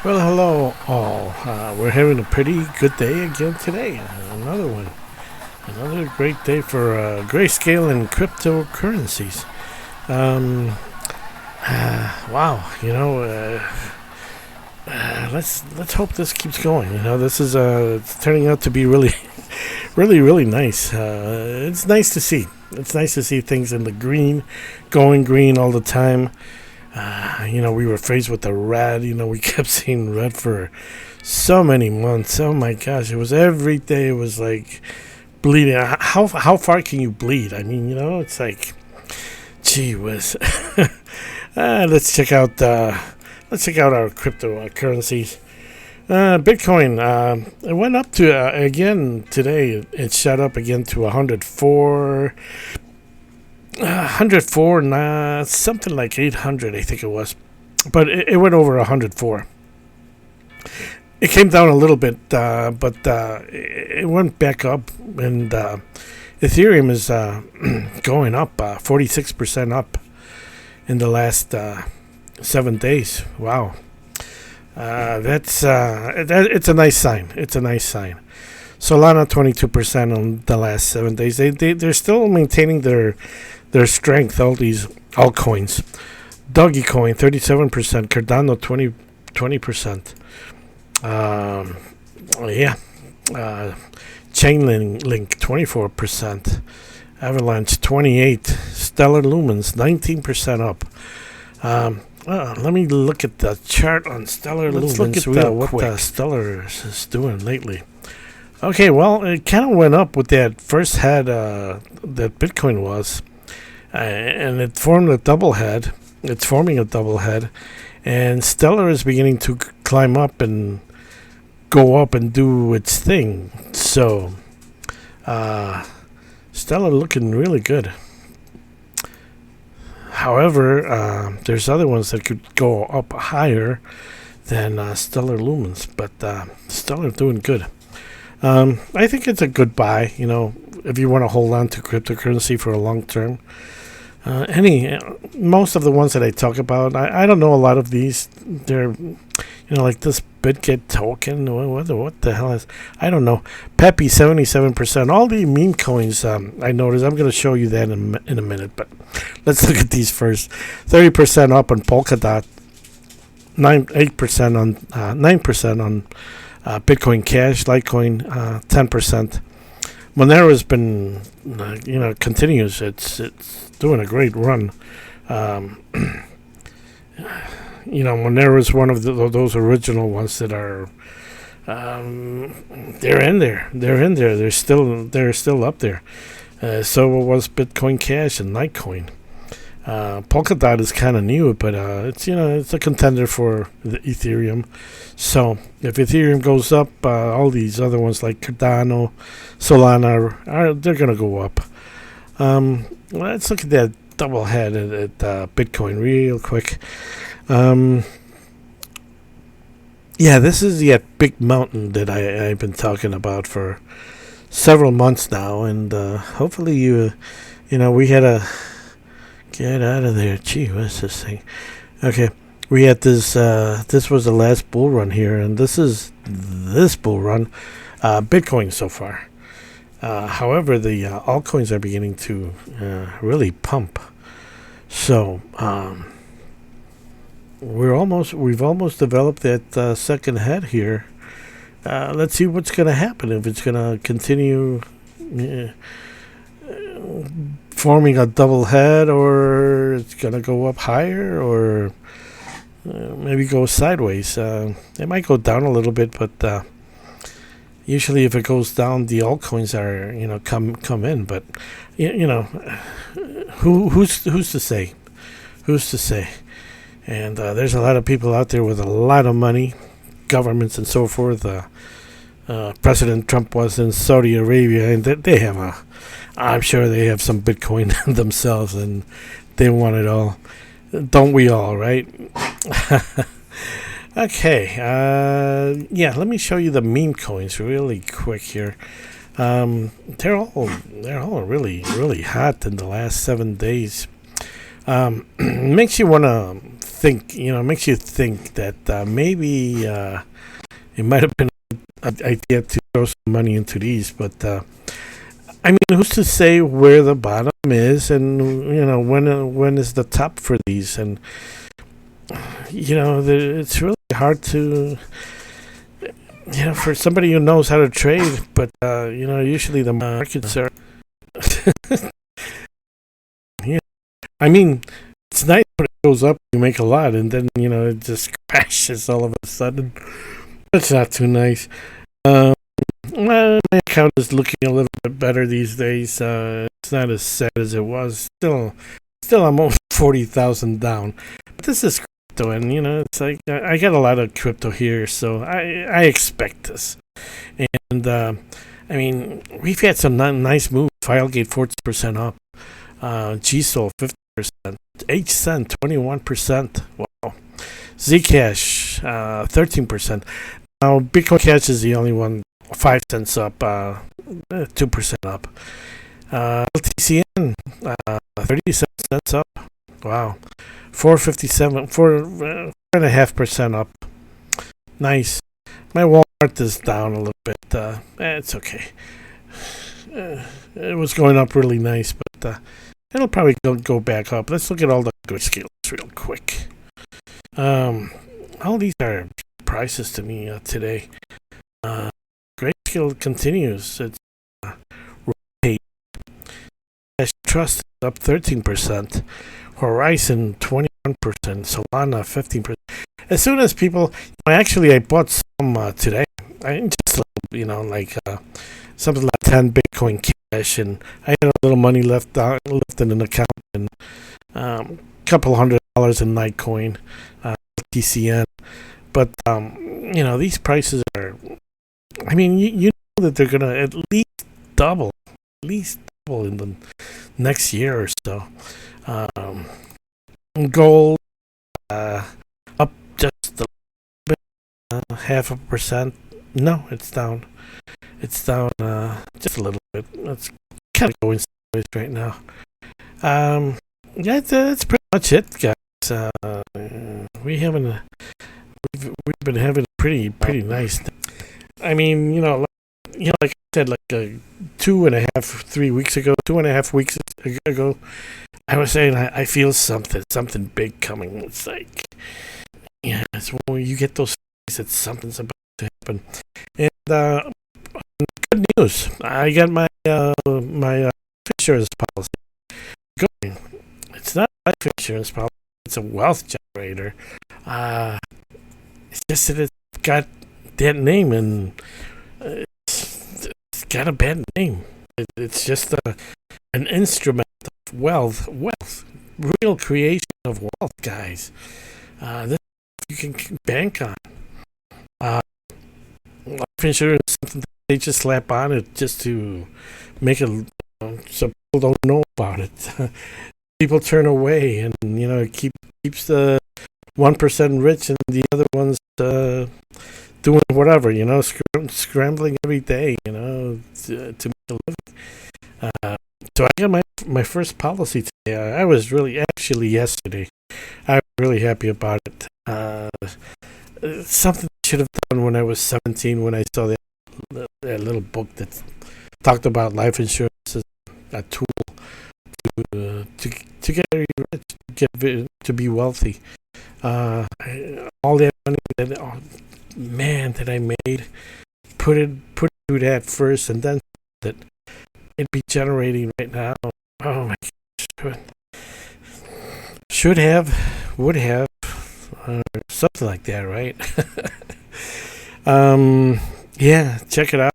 Well, hello all. We're having a pretty good day again today. Another one. Another great day for grayscale and cryptocurrencies. Um, wow, let's hope this keeps going. This is it's turning out to be really, really nice. It's nice to see. It's nice to see things in the green, going green all the time. We were faced with the red. We kept seeing red for so many months. Oh my gosh, it was every day. It was like bleeding. How far can you bleed? I mean, it's like, gee whiz. Let's check out our cryptocurrencies. Bitcoin. It went up to again today. It shot up again to 104. 104, something like 800, I think it was. But it went over 104. It came down a little bit, but it went back up. And Ethereum is going up, 46% up in the last 7 days. Wow. It's a nice sign. It's a nice sign. Solana 22% on the last 7 days. They're still maintaining their strength. All these altcoins. Dogecoin 37%. Cardano 20%. Chainlink 24%. Avalanche 28%. Stellar Lumens 19% up. Let me look at the chart on Stellar Lumens. Let's look at what Stellar is doing lately. Okay, well, it kind of went up with that first head that Bitcoin was, and it formed a double head. It's forming a double head, and Stellar is beginning to climb up and go up and do its thing. So, Stellar looking really good. However, there's other ones that could go up higher than Stellar Lumens, but Stellar doing good. I think it's a good buy, if you want to hold on to cryptocurrency for a long term. Most of the ones that I talk about, I don't know a lot of these. They're, like this BitGet token. What the hell is? I don't know. Peppy 77%. All the meme coins. I noticed. I'm going to show you that in a minute. But let's look at these first. 30% up on Polkadot. 8% on 9% on Bitcoin Cash, Litecoin, 10%. Monero has been, continues. It's doing a great run. Monero is one of those original ones that are. They're in there. They're still up there. So was Bitcoin Cash and Litecoin. Polkadot is kind of new, but it's a contender for the Ethereum. So if Ethereum goes up, all these other ones like Cardano, Solana, they're gonna go up. Let's look at that double head at Bitcoin real quick. This is that big mountain that I've been talking about for several months now, and hopefully we had a. Get out of there. Gee, what's this thing? Okay. We had this, this was the last bull run here, and this is this bull run, Bitcoin so far. However, the altcoins are beginning to really pump. So, we've almost developed that second head here. Let's see what's going to happen, if it's going to continue forming a double head, or it's going to go up higher, or maybe go sideways. It might go down a little bit, but usually if it goes down, the altcoins are come in. But who's to say? Who's to say? And there's a lot of people out there with a lot of money, governments and so forth. President Trump was in Saudi Arabia, and they have I'm sure they have some Bitcoin themselves, and they want it all. Don't we all, right? Okay. Let me show you the meme coins really quick here. They're all really hot in the last 7 days. Makes you want to think, it makes you think that maybe it might have been an idea to throw some money into these, but I mean, who's to say where the bottom is, and when is the top for these? And it's really hard to, for somebody who knows how to trade, but usually the markets are. Yeah, I mean, it's nice when it goes up, you make a lot, and then it just crashes all of a sudden. That's not too nice. My account is looking a little bit better these days. It's not as sad as it was. Still, I'm almost 40,000 down. But this is crypto, and it's like I got a lot of crypto here, so I expect this. And I mean, we've had some nice moves. Filegate 40% up. GSOL 50%. HCEN 21%. Wow. Zcash 13%. Now Bitcoin Cash is the only one. 5 cents up, 2% up. LTCN, 37 cents up. Wow. 4.57, 4.5% up. Nice. My Walmart is down a little bit. It's okay. It was going up really nice, but it'll probably go back up. Let's look at all the Grayscale real quick. All these are prices to me today. Grayscale continues. It's Trust is up 13%, Horizon 21%, Solana 15%. As soon as people, I bought some today. I just something like 10 Bitcoin Cash, and I had a little money left in an account, and a couple $100 in Litecoin, LTCN. But these prices are. I mean, you know that they're going to at least double in the next year or so. Gold up just a little bit, 0.5%. No, it's down. It's down just a little bit. It's kind of going sideways right now. That's pretty much it, guys. We've been having a pretty nice. I mean, like I said, 2.5 weeks ago, I was saying I feel something big coming. It's like, it's when you get those things that something's about to happen. And good news, I got my insurance policy going. It's not a life insurance policy; it's a wealth generator. It's just that it's got that name, and it's got a bad name. It's just an instrument of wealth, real creation of wealth, guys. This you can bank on. Life insurance is something that they just slap on it just to make it so people don't know about it. People turn away, and it keeps the 1% rich and the other ones doing whatever, scrambling every day, to make a living. So I got my first policy today. I was yesterday. I was really happy about it. Something I should have done when I was 17, when I saw that little book that talked about life insurance as a tool to get rich, to be wealthy. All that money that I made, put it through that first, and then that it'd be generating right now. Oh my gosh. Should have, would have, something like that, right? Yeah, check it out.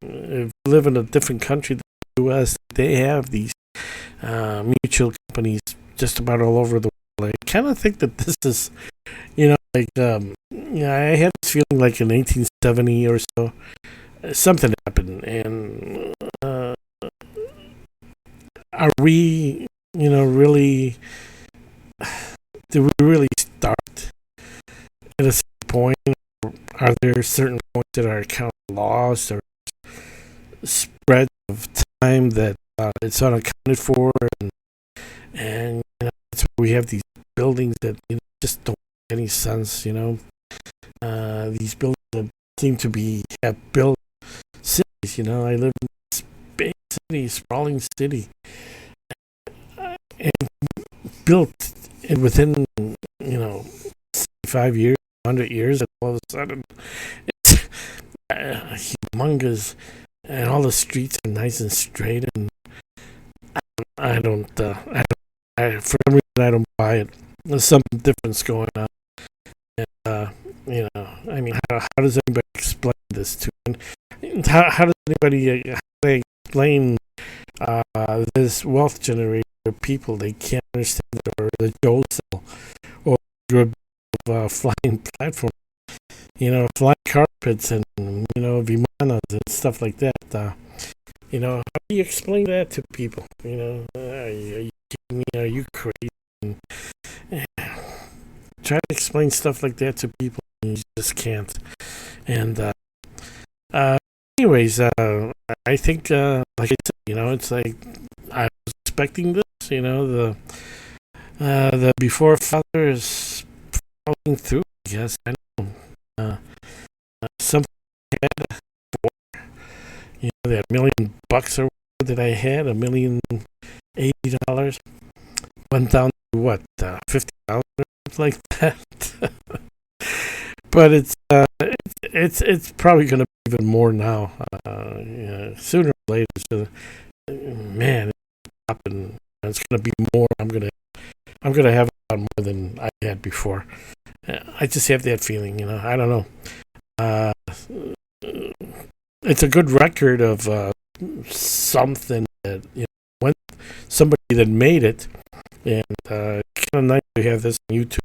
If you live in a different country than the U.S., they have these mutual companies just about all over the world. I kind of think that this is, I had this feeling like in 1870 or so, something happened, and are we, really, do we really start at a certain point? Are there certain points that are kind of lost, or spread of time that it's unaccounted for, and that's why we have these buildings that just don't make any sense. These buildings that seem to have built cities. I live in this big city, sprawling city, and built within 5 years, 100 years, and all of a sudden it's humongous, and all the streets are nice and straight, and I don't, for some reason I don't buy it. There's something different going on. And, I mean, how does anybody explain this to me? How does anybody explain this wealth generator to people? They can't understand it, or the Joe cell, or flying platform, flying carpets, and vimanas and stuff like that. How do you explain that to people? Are you kidding me? Are you crazy? And, try to explain stuff like that to people, and you just can't. And anyways, I think, like I said, it's like I was expecting this. The before father is following through. I guess I don't know. Something I had before, that $1,000,000 or whatever that I had, $1,080, went down to what, $50, like that. But it's probably going to be even more now. Sooner or later, so, man, it's going to be more. I'm going to have a lot more than I had before. I just have that feeling, I don't know. It's a good record of something that, when somebody that made it, and kind of nice to have this on YouTube.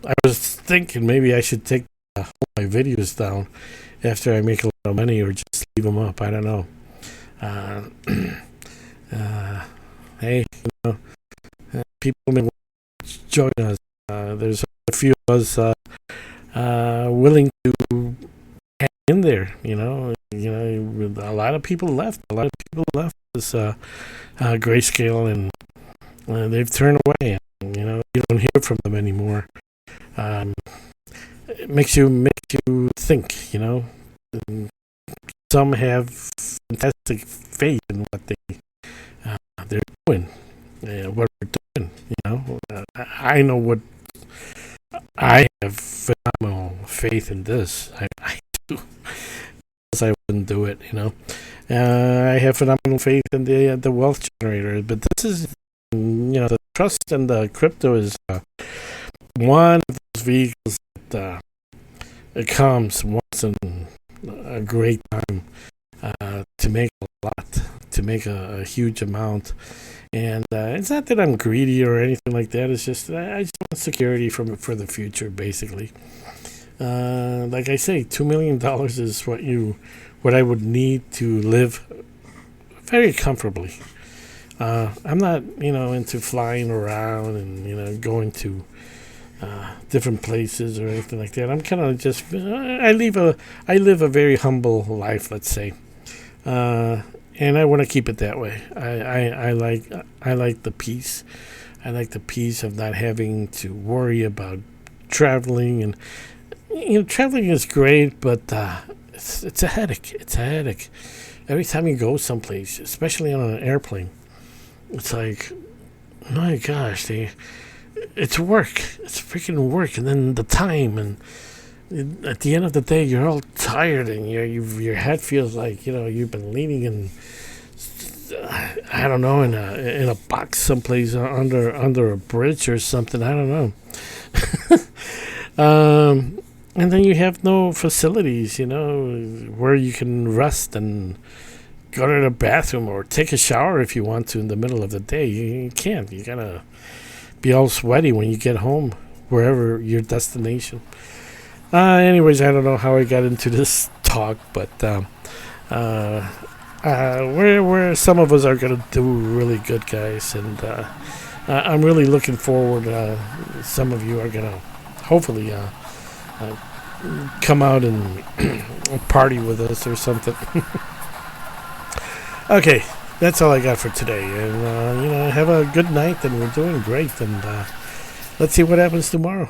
I was thinking maybe I should take all my videos down after I make a lot of money, or just leave them up. I don't know. Hey, people may join us. There's a few of us willing to hang in there. A lot of people left. A lot of people left this Grayscale, and they've turned away. You don't hear from them anymore. It makes you think. Some have fantastic faith in what they're doing, what we're doing. I know what I have phenomenal faith in this. I do. Else I wouldn't do it. I have phenomenal faith in the wealth generator, but this is, the trust and the crypto is one of those vehicles that it comes once in a great time to make a lot, to make a huge amount. And it's not that I'm greedy or anything like that. It's just I just want security for the future, basically. Like I say, $2 million is what I would need to live very comfortably. I'm not, into flying around and, going to different places or anything like that. I'm kind of just, I live a very humble life, let's say. And I want to keep it that way. I like the peace. I like the peace of not having to worry about traveling. And, traveling is great, but it's a headache. It's a headache. Every time you go someplace, especially on an airplane, it's like, my gosh, it's work. It's freaking work. And then the time, and at the end of the day, you're all tired, and your head feels like, you've been leaning in, I don't know, in a box someplace under a bridge or something. I don't know. And then you have no facilities, where you can rest and go to the bathroom or take a shower if you want to in the middle of the day. You can't. You gotta be all sweaty when you get home, wherever your destination. Anyways, I don't know how I got into this talk, but where some of us are gonna do really good, guys, and I'm really looking forward. Some of you are gonna hopefully come out and party with us or something. Okay, that's all I got for today. And have a good night. And we're doing great. And let's see what happens tomorrow.